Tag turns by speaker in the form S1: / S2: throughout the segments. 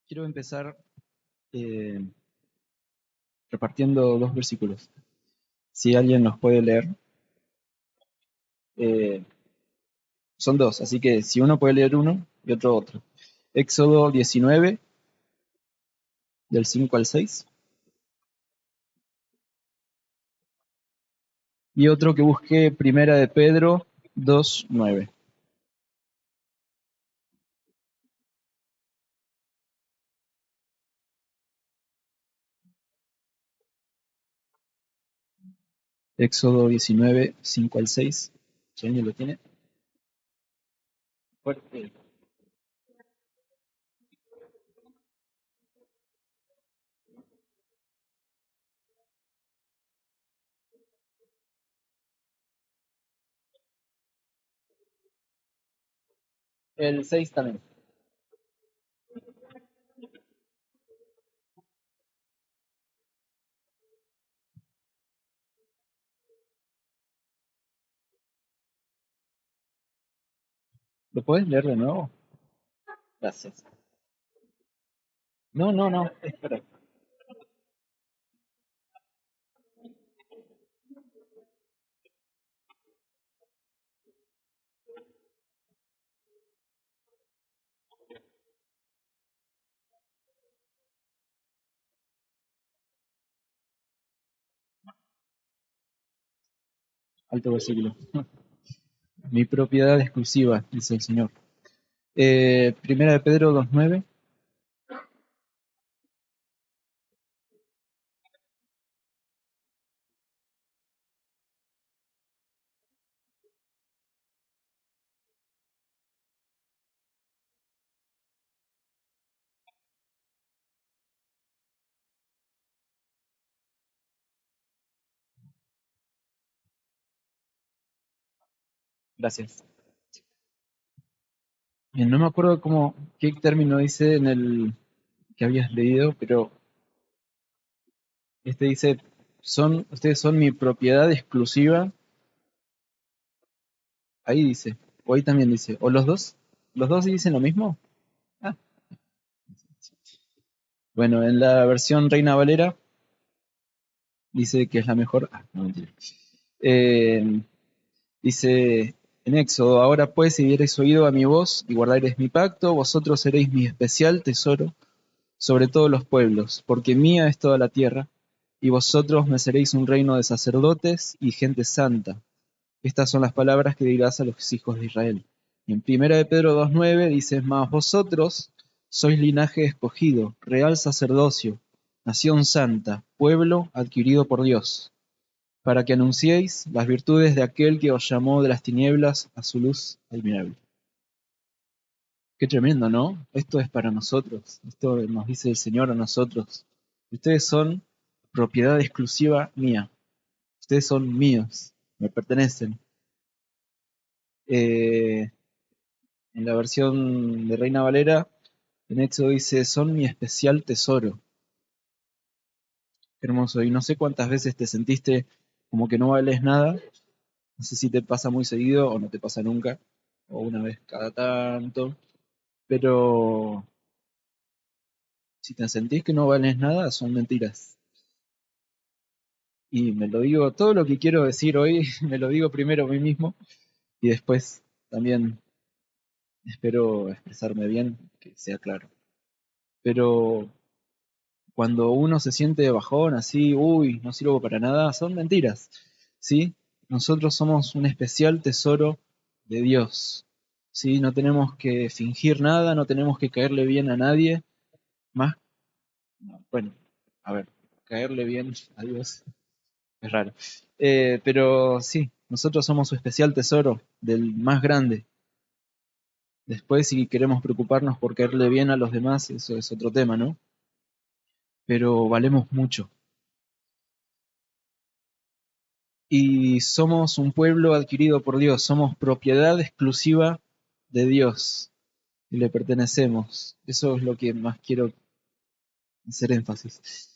S1: Quiero empezar eh, repartiendo dos versículos. Si alguien los puede leer, eh, son dos, así que si uno puede leer uno y otro. Éxodo 19, del 5 al 6, y otro que busque Primera de Pedro 2, 9. Éxodo 19, 5 al 6. Si alguien lo tiene. Fuerte. El 6 también. ¿Lo puedes leer de nuevo? Gracias. No, espera. Alto versículo. Mi propiedad exclusiva, dice el Señor. Primera de Pedro 2, 9. Gracias. Bien, no me acuerdo qué término dice en el que habías leído, pero este dice, ustedes son mi propiedad exclusiva. Ahí dice, o ahí también dice, o los dos dicen lo mismo. Ah, bueno, en la versión Reina Valera dice que es la mejor. No, mentira. Eh, Dice en Éxodo, ahora pues si diereis oído a mi voz y guardareis mi pacto, vosotros seréis mi especial tesoro sobre todos los pueblos, porque mía es toda la tierra, y vosotros me seréis un reino de sacerdotes y gente santa. Estas son las palabras que dirás a los hijos de Israel. Y en Primera de Pedro 2.9 dice, mas vosotros sois linaje escogido, real sacerdocio, nación santa, pueblo adquirido por Dios, para que anunciéis las virtudes de aquel que os llamó de las tinieblas a su luz admirable. Qué tremendo, ¿no? Esto es para nosotros. Esto nos dice el Señor a nosotros. Ustedes son propiedad exclusiva mía. Ustedes son míos. Me pertenecen. En la versión de Reina Valera, en Éxodo dice, son mi especial tesoro. Qué hermoso. Y no sé cuántas veces te sentiste como que no vales nada. No sé si te pasa muy seguido o no te pasa nunca. O una vez cada tanto. Pero si te sentís que no vales nada, son mentiras. Y me lo digo, todo lo que quiero decir hoy, me lo digo primero a mí mismo y después también espero expresarme bien, que sea claro. Pero cuando uno se siente bajón, así, uy, no sirvo para nada, son mentiras, ¿sí? Nosotros somos un especial tesoro de Dios, ¿sí? No tenemos que fingir nada, no tenemos que caerle bien a nadie, más, no, bueno, a ver, caerle bien a Dios es raro. Pero sí, nosotros somos su especial tesoro, del más grande. Después, si queremos preocuparnos por caerle bien a los demás, eso es otro tema, ¿no? Pero valemos mucho. Y somos un pueblo adquirido por Dios, somos propiedad exclusiva de Dios y le pertenecemos. Eso es lo que más quiero hacer énfasis.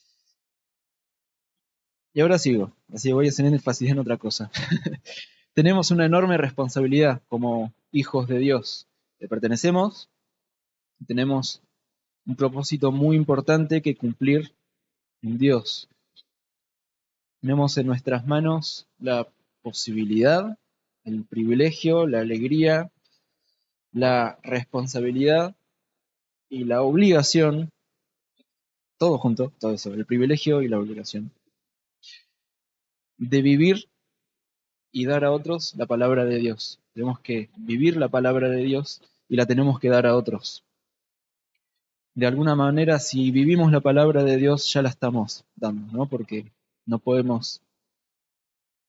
S1: Y ahora sigo, así voy a hacer énfasis en otra cosa. Tenemos una enorme responsabilidad como hijos de Dios. Le pertenecemos, tenemos un propósito muy importante que cumplir en Dios. Tenemos en nuestras manos la posibilidad, el privilegio, la alegría, la responsabilidad y la obligación, todo junto, todo eso, el privilegio y la obligación, de vivir y dar a otros la palabra de Dios. Tenemos que vivir la palabra de Dios y la tenemos que dar a otros. De alguna manera, si vivimos la palabra de Dios, ya la estamos dando, ¿no? Porque no podemos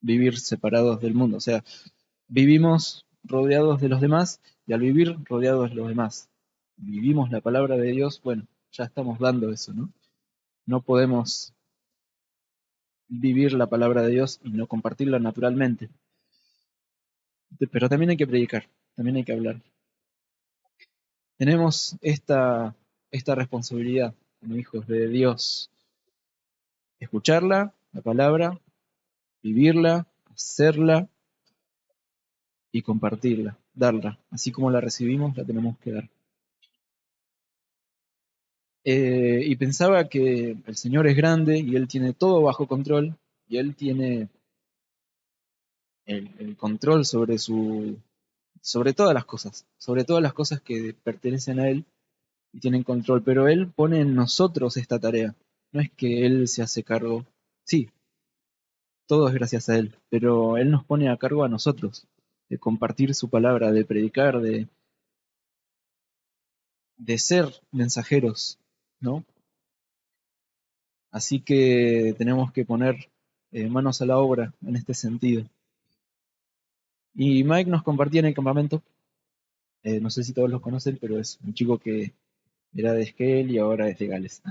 S1: vivir separados del mundo. O sea, vivimos rodeados de los demás y al vivir rodeados de los demás, vivimos la palabra de Dios, bueno, ya estamos dando eso, ¿no? No podemos vivir la palabra de Dios y no compartirla naturalmente. Pero también hay que predicar, también hay que hablar. Tenemos esta responsabilidad como hijos de Dios, escucharla, la palabra, vivirla, hacerla y compartirla, darla. Así como la recibimos, la tenemos que dar. Y pensaba que el Señor es grande y Él tiene todo bajo control y Él tiene el control sobre todas las cosas que pertenecen a Él y tienen control, pero Él pone en nosotros esta tarea. No es que Él se hace cargo, sí, todo es gracias a Él, pero Él nos pone a cargo a nosotros, de compartir su palabra, de predicar, de ser mensajeros, ¿no? Así que tenemos que poner manos a la obra en este sentido. Y Mike nos compartía en el campamento, no sé si todos los conocen, pero es un chico que era de Esquel y ahora es de Gales.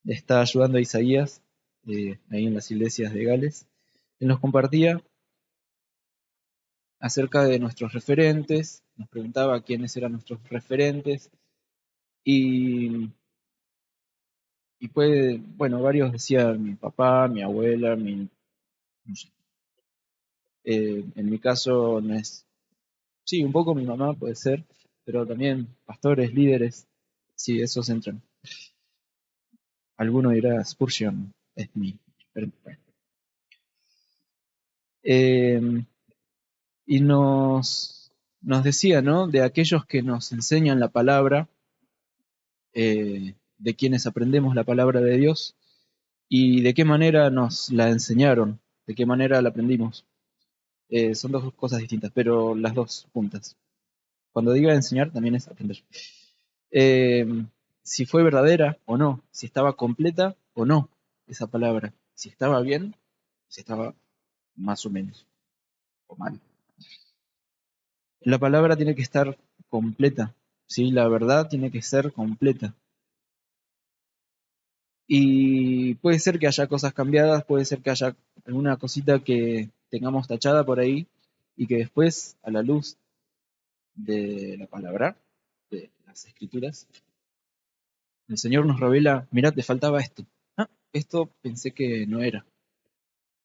S1: Está ayudando a Isaías ahí en las iglesias de Gales. Él nos compartía acerca de nuestros referentes, nos preguntaba quiénes eran nuestros referentes y, y pues, bueno, varios decían mi papá, mi abuela, no sé. En mi caso no es, sí, un poco mi mamá puede ser, pero también pastores, líderes, sí, esos entran. Alguno dirá Spurgeon es mi, pero bueno. Eh, y nos decía, ¿no? De aquellos que nos enseñan la palabra, de quienes aprendemos la palabra de Dios y de qué manera nos la enseñaron, de qué manera la aprendimos. Son dos cosas distintas, pero las dos juntas. Cuando diga enseñar, también es aprender. Eh, si fue verdadera o no, si estaba completa o no esa palabra, si estaba bien, si estaba más o menos, o mal. La palabra tiene que estar completa, ¿sí? La verdad tiene que ser completa. Y puede ser que haya cosas cambiadas, puede ser que haya alguna cosita que tengamos tachada por ahí y que después, a la luz de la palabra, de las escrituras, el Señor nos revela, mirá, te faltaba esto. Ah, esto pensé que no era,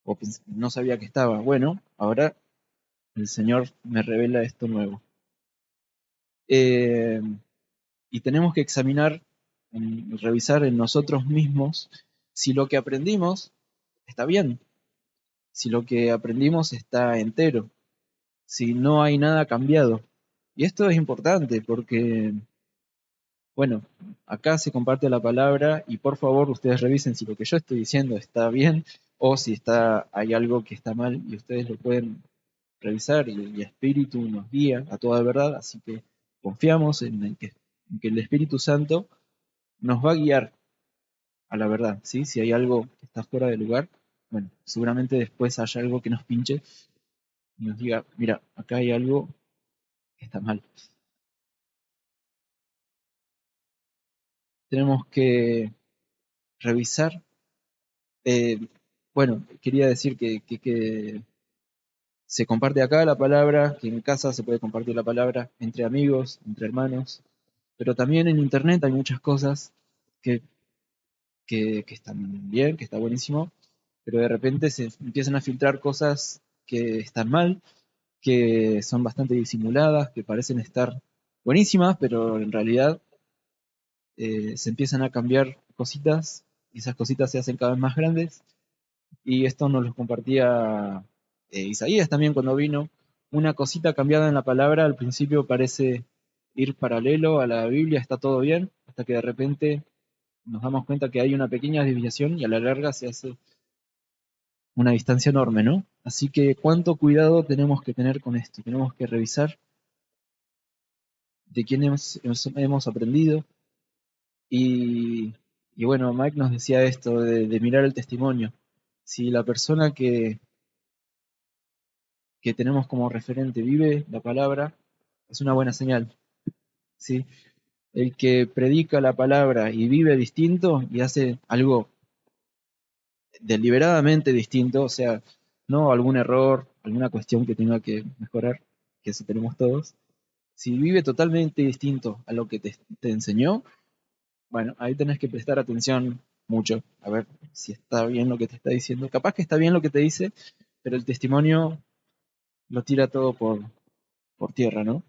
S1: o no sabía que estaba. Bueno, ahora el Señor me revela esto nuevo. Eh, y tenemos que examinar, revisar en nosotros mismos si lo que aprendimos está bien, si lo que aprendimos está entero, si no hay nada cambiado. Y esto es importante porque, bueno, acá se comparte la palabra y por favor ustedes revisen si lo que yo estoy diciendo está bien o si hay algo que está mal y ustedes lo pueden revisar y el Espíritu nos guía a toda verdad, así que confiamos en que el Espíritu Santo nos va a guiar a la verdad, ¿sí? Si hay algo que está fuera de lugar, bueno, seguramente después haya algo que nos pinche y nos diga, mira, acá hay algo que está mal. Tenemos que revisar. eh, bueno, quería decir que se comparte acá la palabra, que en casa se puede compartir la palabra entre amigos, entre hermanos, pero también en internet hay muchas cosas que, que están bien, que está buenísimo, pero de repente se empiezan a filtrar cosas que están mal, que son bastante disimuladas, que parecen estar buenísimas, pero en realidad se empiezan a cambiar cositas y esas cositas se hacen cada vez más grandes. Y esto nos lo compartía Isaías también cuando vino. Una cosita cambiada en la palabra al principio parece ir paralelo a la Biblia, está todo bien, hasta que de repente nos damos cuenta que hay una pequeña desviación y a la larga se hace una distancia enorme, ¿no? Así que cuánto cuidado tenemos que tener con esto. Tenemos que revisar de quién hemos aprendido. Y, y bueno, Mike nos decía esto de mirar el testimonio. Si la persona que tenemos como referente vive la palabra, es una buena señal, ¿sí? El que predica la palabra y vive distinto y hace algo deliberadamente distinto, o sea, no algún error, alguna cuestión que tenga que mejorar, que eso tenemos todos. Si vive totalmente distinto a lo que te enseñó, bueno, ahí tenés que prestar atención mucho, a ver si está bien lo que te está diciendo. Capaz que está bien lo que te dice, pero el testimonio lo tira todo por tierra, ¿no?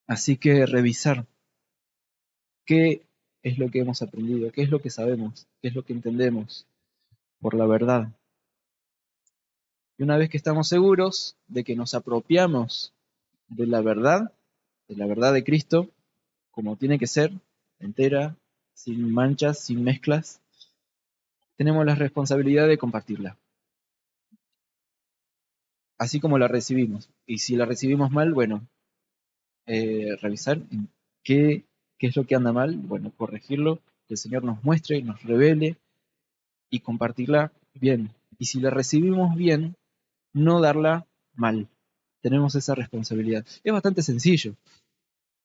S1: Así que revisar qué es lo que hemos aprendido, qué es lo que sabemos, qué es lo que entendemos por la verdad. Y una vez que estamos seguros de que nos apropiamos de la verdad de Cristo, como tiene que ser, entera, sin manchas, sin mezclas, tenemos la responsabilidad de compartirla, así como la recibimos. Y si la recibimos mal, bueno, revisar en qué es lo que anda mal, bueno, corregirlo, que el Señor nos muestre, nos revele y compartirla bien. Y si la recibimos bien, no darla mal. Tenemos esa responsabilidad. Es bastante sencillo,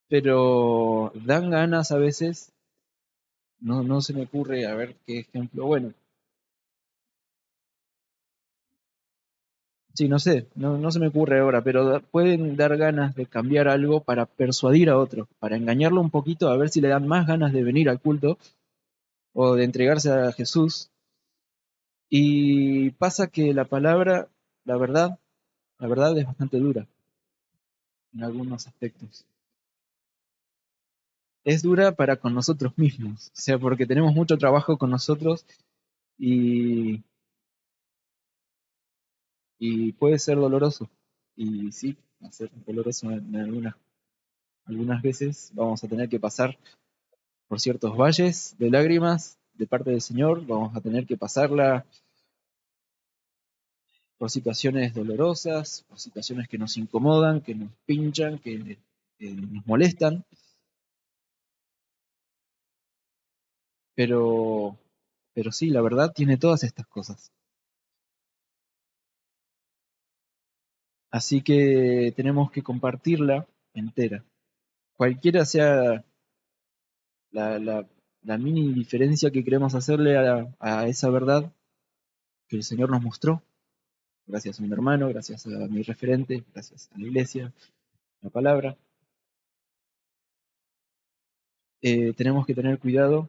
S1: pero dan ganas a veces. No se me ocurre, a ver qué ejemplo. Bueno, sí, no sé, no se me ocurre ahora, pero pueden dar ganas de cambiar algo para persuadir a otro, para engañarlo un poquito, a ver si le dan más ganas de venir al culto o de entregarse a Jesús. Y pasa que la palabra, la verdad, la verdad es bastante dura en algunos aspectos. Es dura para con nosotros mismos, o sea, porque tenemos mucho trabajo con nosotros y, y puede ser doloroso. Y sí, va a ser doloroso en algunas veces. Vamos a tener que pasar por ciertos valles de lágrimas de parte del Señor, vamos a tener que pasarla por situaciones dolorosas, por situaciones que nos incomodan, que nos pinchan, que nos molestan, pero, pero sí, la verdad tiene todas estas cosas. Así que tenemos que compartirla entera. Cualquiera sea la, la, la mini diferencia que queremos hacerle a esa verdad que el Señor nos mostró, gracias a mi hermano, gracias a mi referente, gracias a la iglesia, a la palabra, tenemos que tener cuidado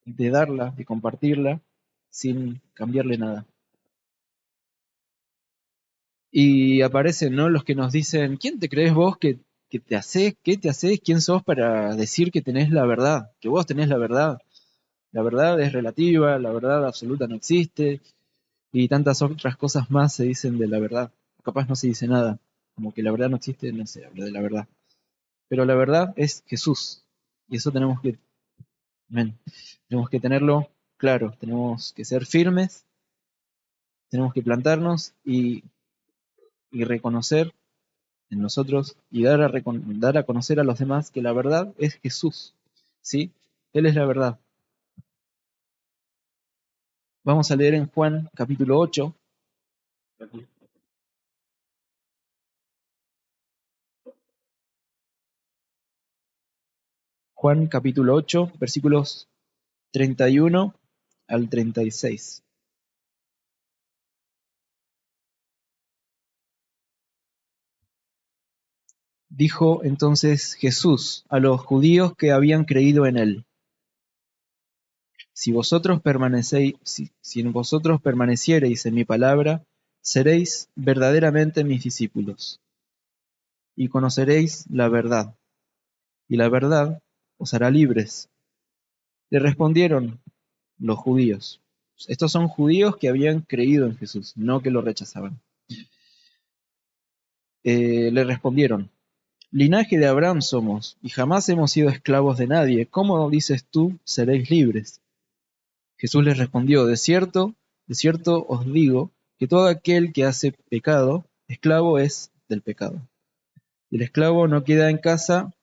S1: de darla, de compartirla, sin cambiarle nada. Y aparecen, ¿no?, los que nos dicen, ¿quién te crees vos que te haces? ¿Qué te haces? ¿Quién sos para decir que tenés la verdad? Que vos tenés la verdad. La verdad es relativa, la verdad absoluta no existe, y tantas otras cosas más se dicen de la verdad. Capaz no se dice nada, como que la verdad no existe, no se habla de la verdad. Pero la verdad es Jesús, y eso men, tenemos que tenerlo claro, tenemos que ser firmes, tenemos que plantarnos y reconocer en nosotros y dar a conocer a los demás que la verdad es Jesús, ¿sí? Él es la verdad. Vamos a leer en Juan capítulo 8. Juan capítulo 8, versículos 31 al 36. Dijo entonces Jesús a los judíos que habían creído en él: si en vosotros permaneciereis en mi palabra, seréis verdaderamente mis discípulos, y conoceréis la verdad, y la verdad os hará libres. Le respondieron los judíos. Estos son judíos que habían creído en Jesús, no que lo rechazaban. Le respondieron, linaje de Abraham somos, y jamás hemos sido esclavos de nadie. ¿Cómo dices tú, seréis libres? Jesús les respondió, de cierto os digo, que todo aquel que hace pecado, esclavo es del pecado. El esclavo no queda en casa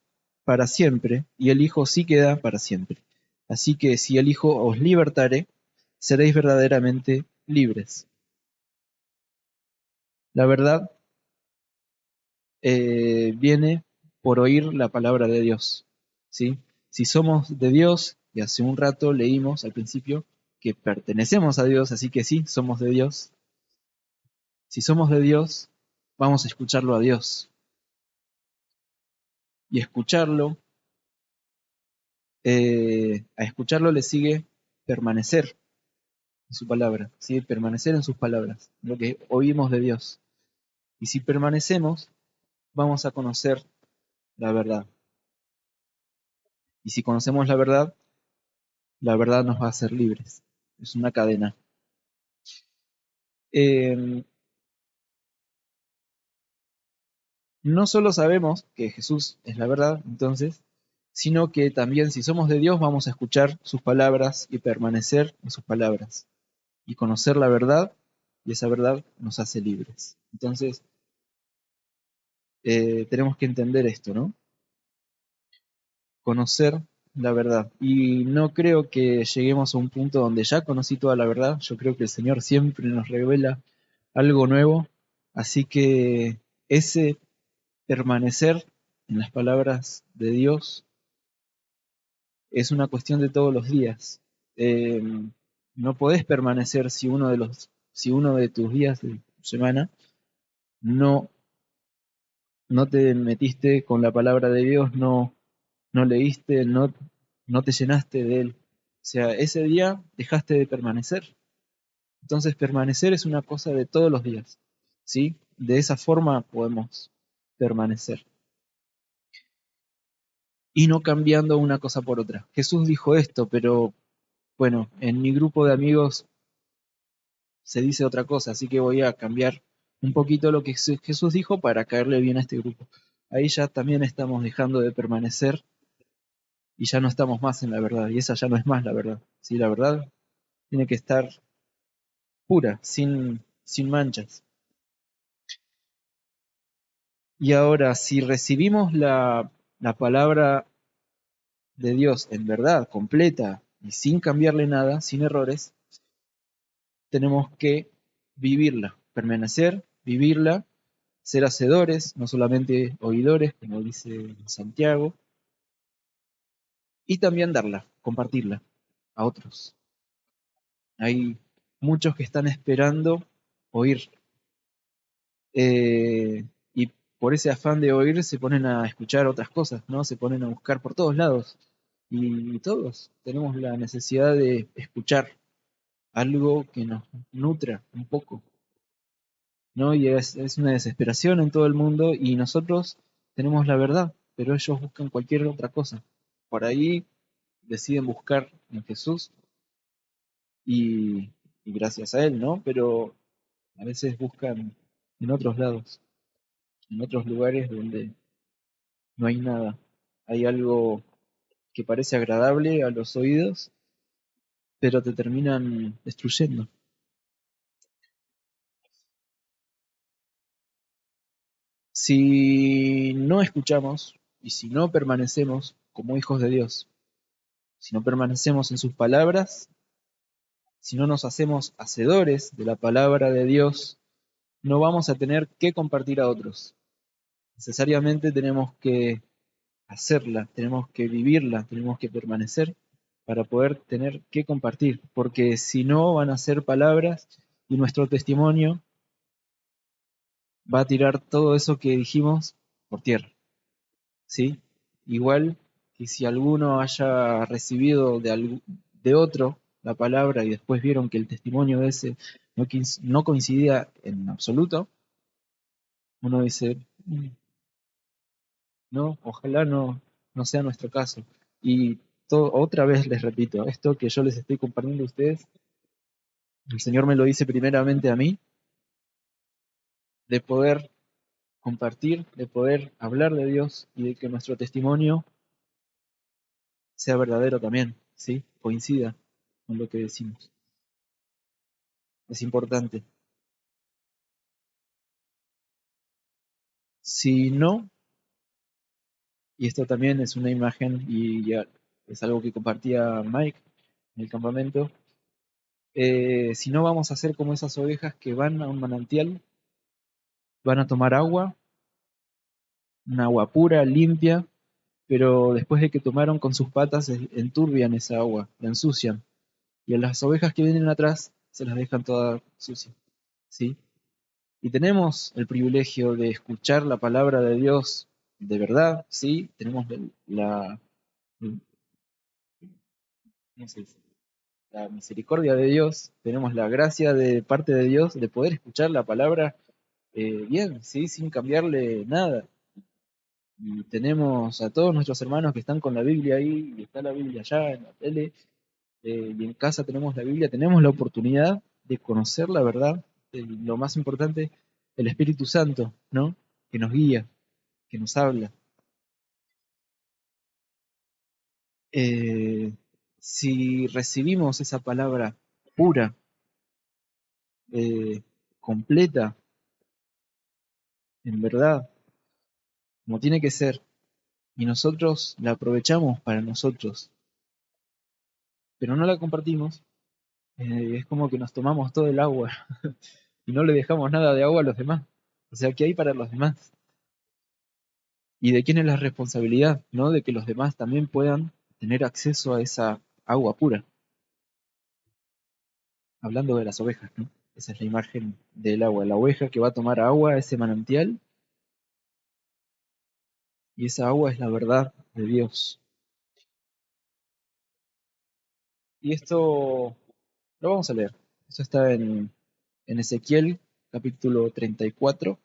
S1: para siempre, y el Hijo sí queda para siempre. Así que si el Hijo os libertare, seréis verdaderamente libres. La verdad viene por oír la palabra de Dios, ¿sí? Si somos de Dios, y hace un rato leímos al principio que pertenecemos a Dios, así que sí, somos de Dios. Si somos de Dios, vamos a escucharlo a Dios. Y a escucharlo le sigue permanecer en su palabra, ¿sí? Permanecer en sus palabras, lo que oímos de Dios. Y si permanecemos, vamos a conocer la verdad. Y si conocemos la verdad nos va a hacer libres. Es una cadena. Eh, no solo sabemos que Jesús es la verdad, entonces, sino que también si somos de Dios vamos a escuchar sus palabras y permanecer en sus palabras y conocer la verdad, y esa verdad nos hace libres. Entonces, tenemos que entender esto, ¿no? Conocer la verdad. Y no creo que lleguemos a un punto donde ya conocí toda la verdad. Yo creo que el Señor siempre nos revela algo nuevo. Así que ese permanecer en las palabras de Dios es una cuestión de todos los días. Eh, no podés permanecer si uno de tus días de semana no, no te metiste con la palabra de Dios, no leíste, no te llenaste de él. O sea, ese día dejaste de permanecer. Entonces permanecer es una cosa de todos los días, ¿sí? De esa forma podemos permanecer. Y no cambiando una cosa por otra. Jesús dijo esto, pero bueno, en mi grupo de amigos se dice otra cosa, así que voy a cambiar un poquito lo que Jesús dijo para caerle bien a este grupo. Ahí ya también estamos dejando de permanecer y ya no estamos más en la verdad, y esa ya no es más la verdad. ¿Sí? La verdad tiene que estar pura, sin manchas. Y ahora, si recibimos la palabra de Dios en verdad, completa, y sin cambiarle nada, sin errores, tenemos que vivirla, permanecer, vivirla, ser hacedores, no solamente oidores, como dice Santiago, y también darla, compartirla a otros. Hay muchos que están esperando oír, y por ese afán de oír se ponen a escuchar otras cosas, ¿no? Se ponen a buscar por todos lados. Y todos tenemos la necesidad de escuchar algo que nos nutra un poco, ¿no? Y es una desesperación en todo el mundo y nosotros tenemos la verdad, pero ellos buscan cualquier otra cosa. Por ahí deciden buscar en Jesús y, y gracias a Él, ¿no? Pero a veces buscan en otros lados, en otros lugares donde no hay nada. Hay algo que parece agradable a los oídos, pero te terminan destruyendo. Si no escuchamos y si no permanecemos como hijos de Dios, si no permanecemos en sus palabras, si no nos hacemos hacedores de la palabra de Dios, no vamos a tener que compartir a otros. Necesariamente tenemos que hacerla, tenemos que vivirla, tenemos que permanecer para poder tener que compartir, porque si no van a ser palabras y nuestro testimonio va a tirar todo eso que dijimos por tierra, ¿sí? Igual que si alguno haya recibido de otro la palabra y después vieron que el testimonio de ese no coincidía en absoluto, uno dice, no, ojalá no no sea nuestro caso. Y otra vez les repito, esto que yo les estoy compartiendo a ustedes, el Señor me lo dice primeramente a mí, de poder compartir, de poder hablar de Dios y de que nuestro testimonio sea verdadero también, ¿sí? Coincida con lo que decimos. Es importante. Si no, y esto también es una imagen y ya es algo que compartía Mike en el campamento, si no vamos a ser como esas ovejas que van a un manantial, van a tomar agua, un agua pura, limpia, pero después de que tomaron con sus patas enturbian esa agua, la ensucian, y a las ovejas que vienen atrás se las dejan toda sucia, ¿sí? Y tenemos el privilegio de escuchar la palabra de Dios de verdad, ¿sí? Tenemos ¿cómo se dice? La misericordia de Dios, tenemos la gracia de parte de Dios de poder escuchar la palabra bien, ¿sí? Sin cambiarle nada. Y tenemos a todos nuestros hermanos que están con la Biblia ahí, y está la Biblia allá en la tele, y en casa tenemos la Biblia, tenemos la oportunidad de conocer la verdad, lo más importante, el Espíritu Santo, ¿no? Que nos guía, que nos habla. Eh, si recibimos esa palabra pura, eh, completa, en verdad, como tiene que ser, y nosotros la aprovechamos para nosotros, pero no la compartimos, es como que nos tomamos todo el agua y no le dejamos nada de agua a los demás. O sea, ¿qué hay para los demás? ¿Y de quién es la responsabilidad, no? De que los demás también puedan tener acceso a esa agua pura. Hablando de las ovejas, ¿no? Esa es la imagen del agua. La oveja que va a tomar agua a ese manantial, y esa agua es la verdad de Dios. Y esto lo vamos a leer. Eso está en Ezequiel, capítulo 34.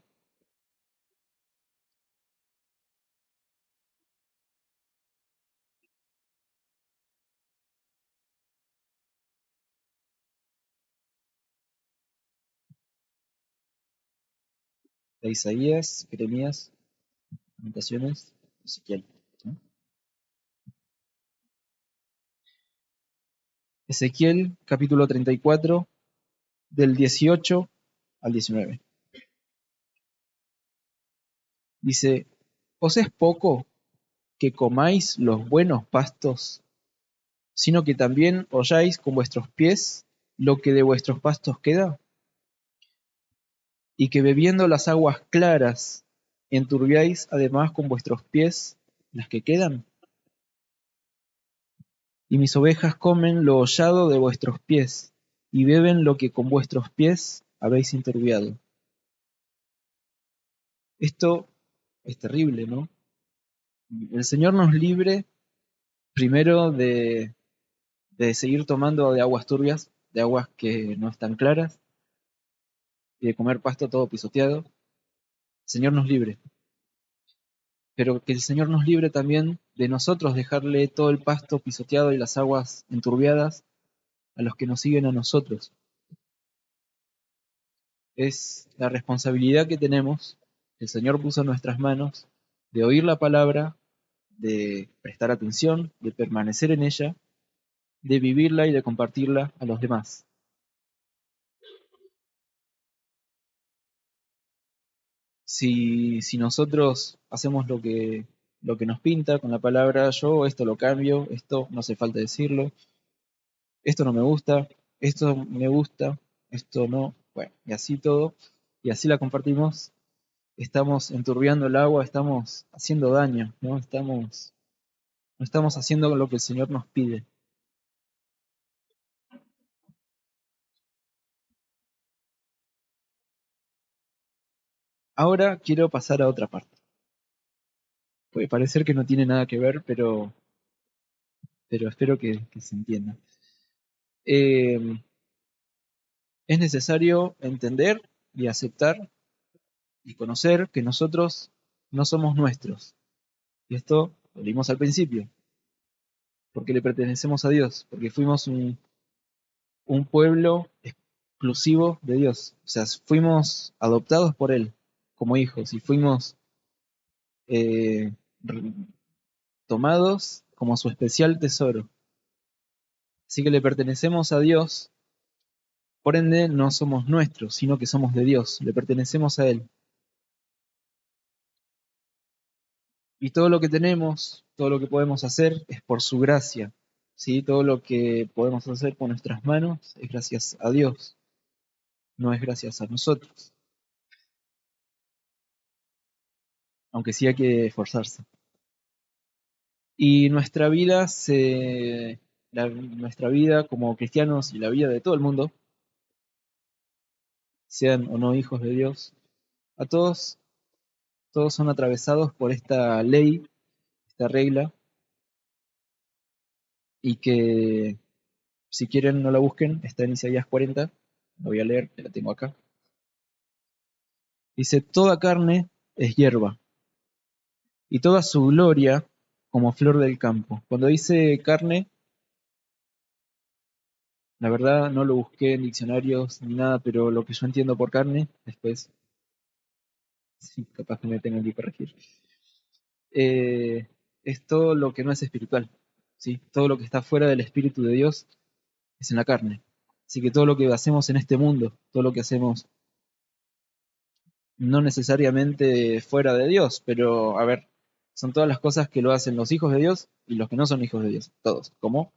S1: De Isaías, Jeremías, Lamentaciones, Ezequiel, ¿no? Ezequiel, capítulo 34, del 18 al 19. Dice, ¿os es poco que comáis los buenos pastos, sino que también holláis con vuestros pies lo que de vuestros pastos queda? Y que bebiendo las aguas claras, enturbiáis además con vuestros pies las que quedan. Y mis ovejas comen lo hollado de vuestros pies, y beben lo que con vuestros pies habéis enturbiado. Esto es terrible, ¿no? El Señor nos libre primero de seguir tomando de aguas turbias, de aguas que no están claras, y de comer pasto todo pisoteado. El Señor nos libre, pero que el Señor nos libre también de nosotros dejarle todo el pasto pisoteado y las aguas enturbiadas a los que nos siguen a nosotros. Es la responsabilidad que tenemos, el Señor puso en nuestras manos, de oír la palabra, de prestar atención, de permanecer en ella, de vivirla y de compartirla a los demás. Si nosotros hacemos lo que nos pinta con la palabra, yo esto lo cambio, esto no hace falta decirlo, esto no me gusta, esto me gusta, esto no, bueno, y así todo, y así la compartimos, estamos enturbiando el agua, estamos haciendo daño, no estamos haciendo lo que el Señor nos pide. Ahora quiero pasar a otra parte. Puede parecer que no tiene nada que ver, pero espero que se entienda. Eh, es necesario entender y aceptar y conocer que nosotros no somos nuestros. Y esto lo leímos al principio, porque le pertenecemos a Dios, porque fuimos un pueblo exclusivo de Dios. O sea, fuimos adoptados por Él como hijos y fuimos eh, tomados como su especial tesoro. Así que le pertenecemos a Dios, por ende no somos nuestros, sino que somos de Dios, le pertenecemos a Él. Y todo lo que tenemos, todo lo que podemos hacer es por su gracia. ¿Sí? Todo lo que podemos hacer con nuestras manos es gracias a Dios, no es gracias a nosotros. Aunque sí hay que esforzarse. Y nuestra vida como cristianos y la vida de todo el mundo, sean o no hijos de Dios, a todos son atravesados por esta ley, esta regla, y que si quieren no la busquen, está en Isaías 40, la voy a leer, que la tengo acá. Dice, toda carne es hierba, y toda su gloria como flor del campo. Cuando dice carne, la verdad no lo busqué en diccionarios ni nada, pero lo que yo entiendo por carne, después sí, capaz que me tengan que corregir, eh, es todo lo que no es espiritual, ¿sí? Todo lo que está fuera del Espíritu de Dios es en la carne. Así que todo lo que hacemos en este mundo, todo lo que hacemos no necesariamente fuera de Dios, pero a ver, son todas las cosas que lo hacen los hijos de Dios y los que no son hijos de Dios, todos, como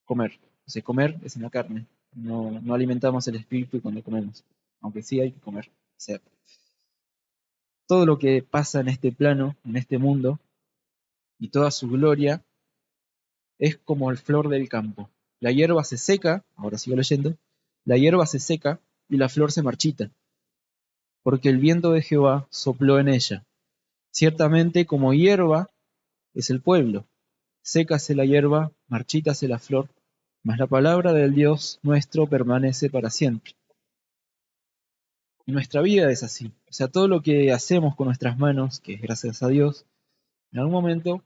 S1: comer. O sea, comer es en la carne, no alimentamos el espíritu cuando comemos, aunque sí hay que comer. O sea, todo lo que pasa en este plano, en este mundo, y toda su gloria, es como el flor del campo. La hierba se seca, ahora sigo leyendo, la hierba se seca y la flor se marchita, porque el viento de Jehová sopló en ella. Ciertamente como hierba es el pueblo, sécase la hierba, marchítase la flor, mas la palabra del Dios nuestro permanece para siempre. Y nuestra vida es así, o sea, todo lo que hacemos con nuestras manos, que es gracias a Dios, en algún momento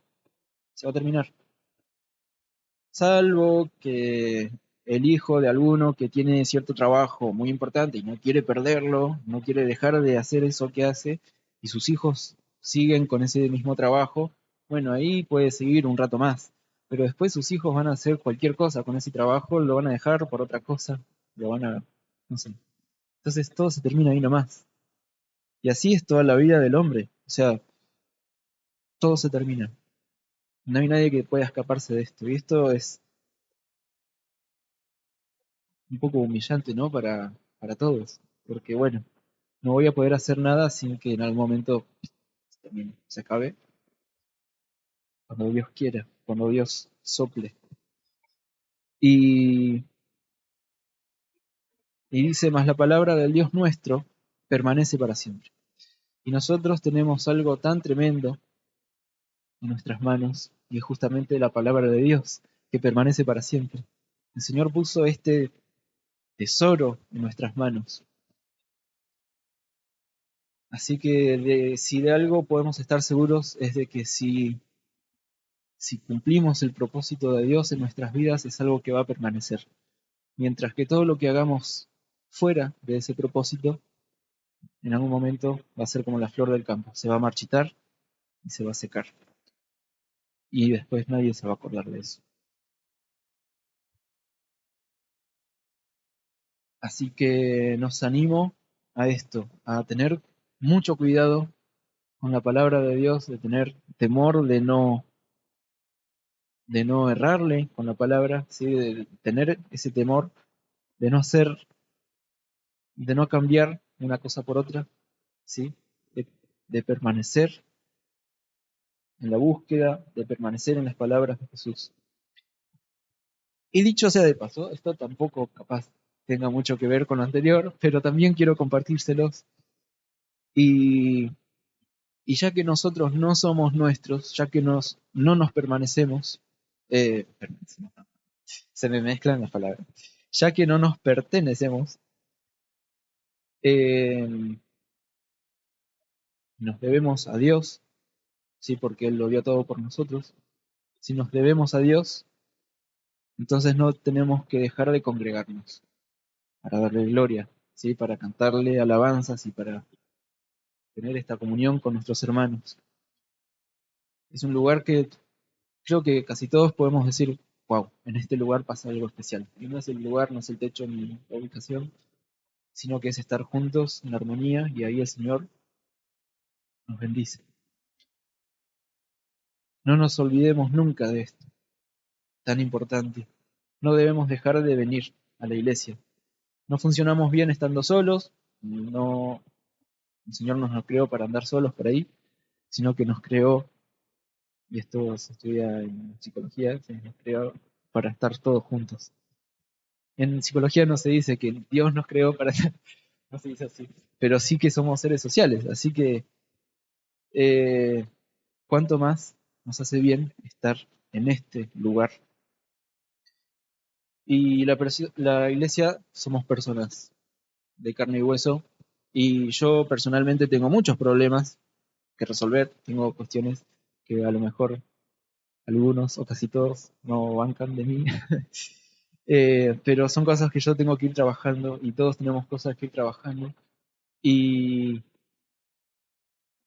S1: se va a terminar. Salvo que el hijo de alguno que tiene cierto trabajo muy importante y no quiere perderlo, no quiere dejar de hacer eso que hace, y sus hijos siguen con ese mismo trabajo, bueno, ahí puede seguir un rato más. Pero después sus hijos van a hacer cualquier cosa con ese trabajo, lo van a dejar por otra cosa, lo van a, no sé. Entonces todo se termina ahí nomás. Y así es toda la vida del hombre. O sea, todo se termina. No hay nadie que pueda escaparse de esto. Y esto es un poco humillante, ¿no? Para todos. Porque bueno, no voy a poder hacer nada sin que en algún momento también se acabe. Cuando Dios quiera, cuando Dios sople. Y, y dice, más la palabra del Dios nuestro permanece para siempre. Y nosotros tenemos algo tan tremendo en nuestras manos, y es justamente la palabra de Dios, que permanece para siempre. El Señor puso este tesoro en nuestras manos. Así que si de algo podemos estar seguros es de que si cumplimos el propósito de Dios en nuestras vidas es algo que va a permanecer. Mientras que todo lo que hagamos fuera de ese propósito, en algún momento va a ser como la flor del campo, se va a marchitar y se va a secar. Y después nadie se va a acordar de eso. Así que nos animo a esto, a tener mucho cuidado con la palabra de Dios, de tener temor de no errarle con la palabra, ¿sí? De tener ese temor de no hacer, de no cambiar una cosa por otra, ¿sí? De, de permanecer en la búsqueda, de permanecer en las palabras de Jesús. Y dicho sea de paso, esto tampoco capaz tenga mucho que ver con lo anterior, pero también quiero compartírselos. Y, y ya que nosotros no somos nuestros, ya que no nos pertenecemos, no, se me mezclan las palabras, ya que no nos pertenecemos, eh, nos debemos a Dios, ¿sí? Porque Él lo dio todo por nosotros. Si nos debemos a Dios, entonces no tenemos que dejar de congregarnos para darle gloria, ¿sí? Para cantarle alabanzas y para tener esta comunión con nuestros hermanos. Es un lugar que creo que casi todos podemos decir, wow, en este lugar pasa algo especial. Y no es el lugar, no es el techo ni la ubicación, sino que es estar juntos en armonía y ahí el Señor nos bendice. No nos olvidemos nunca de esto, tan importante. No debemos dejar de venir a la iglesia. No funcionamos bien estando solos, no, el Señor no nos creó para andar solos por ahí, sino que nos creó, y esto se estudia en psicología, se nos creó para estar todos juntos. En psicología no se dice que Dios nos creó para no se dice así, pero sí que somos seres sociales, así que eh, cuánto más nos hace bien estar en este lugar. Y la iglesia somos personas de carne y hueso, y yo personalmente tengo muchos problemas que resolver, tengo cuestiones que a lo mejor algunos o casi todos no bancan de mí, pero son cosas que yo tengo que ir trabajando y todos tenemos cosas que ir trabajando y,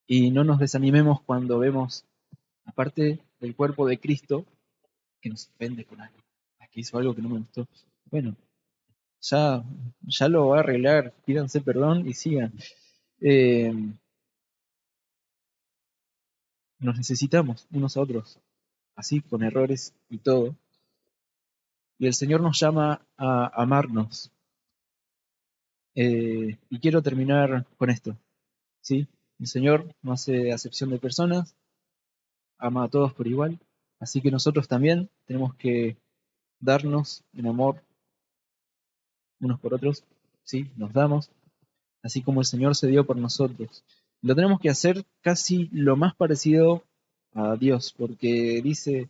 S1: y no nos desanimemos cuando vemos, aparte del cuerpo de Cristo, que nos ofende con algo, aquí hizo algo que no me gustó. Bueno, ya, ya lo va a arreglar, pídanse perdón y sigan. Eh, nos necesitamos unos a otros, así con errores y todo. Y el Señor nos llama a amarnos. Y quiero terminar con esto, ¿sí? El Señor no hace acepción de personas, ama a todos por igual, así que nosotros también tenemos que darnos en amor unos por otros, ¿sí? Nos damos, así como el Señor se dio por nosotros. Lo tenemos que hacer casi lo más parecido a Dios, porque dice,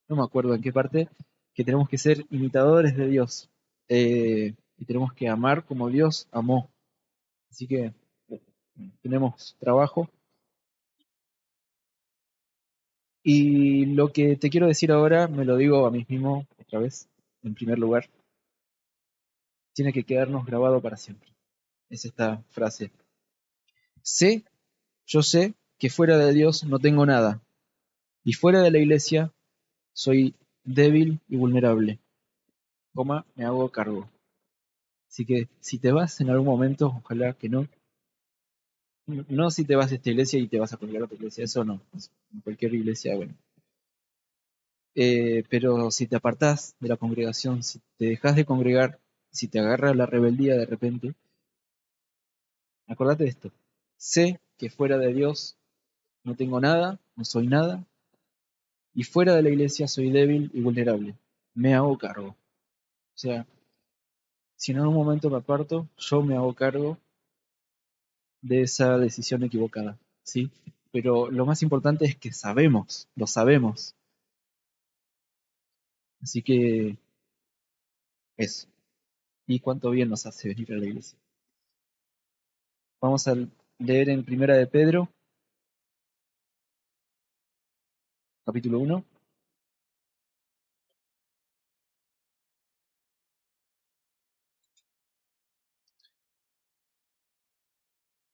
S1: no me acuerdo en qué parte, que tenemos que ser imitadores de Dios, y tenemos que amar como Dios amó. Así que tenemos trabajo. Y lo que te quiero decir ahora, me lo digo a mí mismo otra vez, en primer lugar, tiene que quedarnos grabado para siempre. Es esta frase. Sé, yo sé que fuera de Dios no tengo nada, y fuera de la iglesia soy débil y vulnerable. Me hago cargo. Así que si te vas en algún momento, ojalá que no, no si te vas de esta iglesia y te vas a colgar a otra iglesia, eso no, en cualquier iglesia, bueno. Pero si te apartás de la congregación, si te dejas de congregar, si te agarra la rebeldía de repente, acordate de esto. Sé que fuera de Dios no tengo nada, no soy nada, y fuera de la iglesia soy débil y vulnerable. Me hago cargo. O sea, si en algún momento me aparto, yo me hago cargo de esa decisión equivocada, ¿sí? Pero lo más importante es que sabemos, lo sabemos. Así que eso. Y cuánto bien nos hace venir a la iglesia. Vamos a leer en Primera de Pedro, capítulo 1.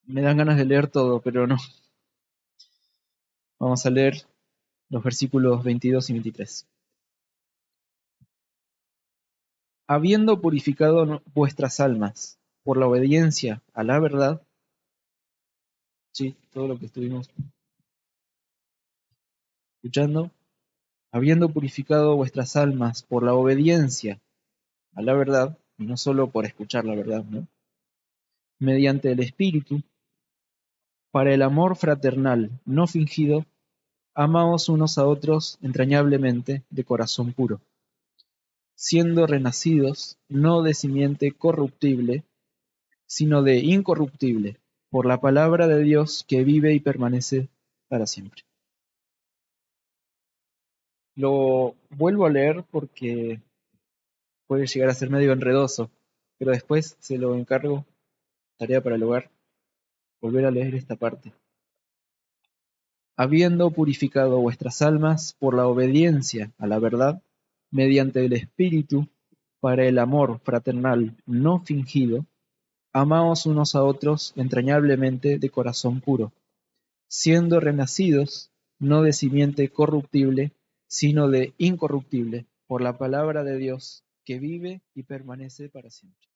S1: Me dan ganas de leer todo, pero no. Vamos a leer los versículos 22 y 23. Habiendo purificado vuestras almas por la obediencia a la verdad, sí, todo lo que estuvimos escuchando, habiendo purificado vuestras almas por la obediencia a la verdad, y no solo por escuchar la verdad, ¿no? Mediante el Espíritu, para el amor fraternal no fingido, amaos unos a otros entrañablemente de corazón puro, siendo renacidos no de simiente corruptible, sino de incorruptible, por la palabra de Dios que vive y permanece para siempre. Lo vuelvo a leer porque puede llegar a ser medio enredoso, pero después se lo encargo, tarea para el hogar, volver a leer esta parte. habiendo purificado vuestras almas por la obediencia a la verdad, mediante el Espíritu, para el amor fraternal no fingido, amaos unos a otros entrañablemente de corazón puro, siendo renacidos no de simiente corruptible, sino de incorruptible, por la palabra de Dios, que vive y permanece para siempre.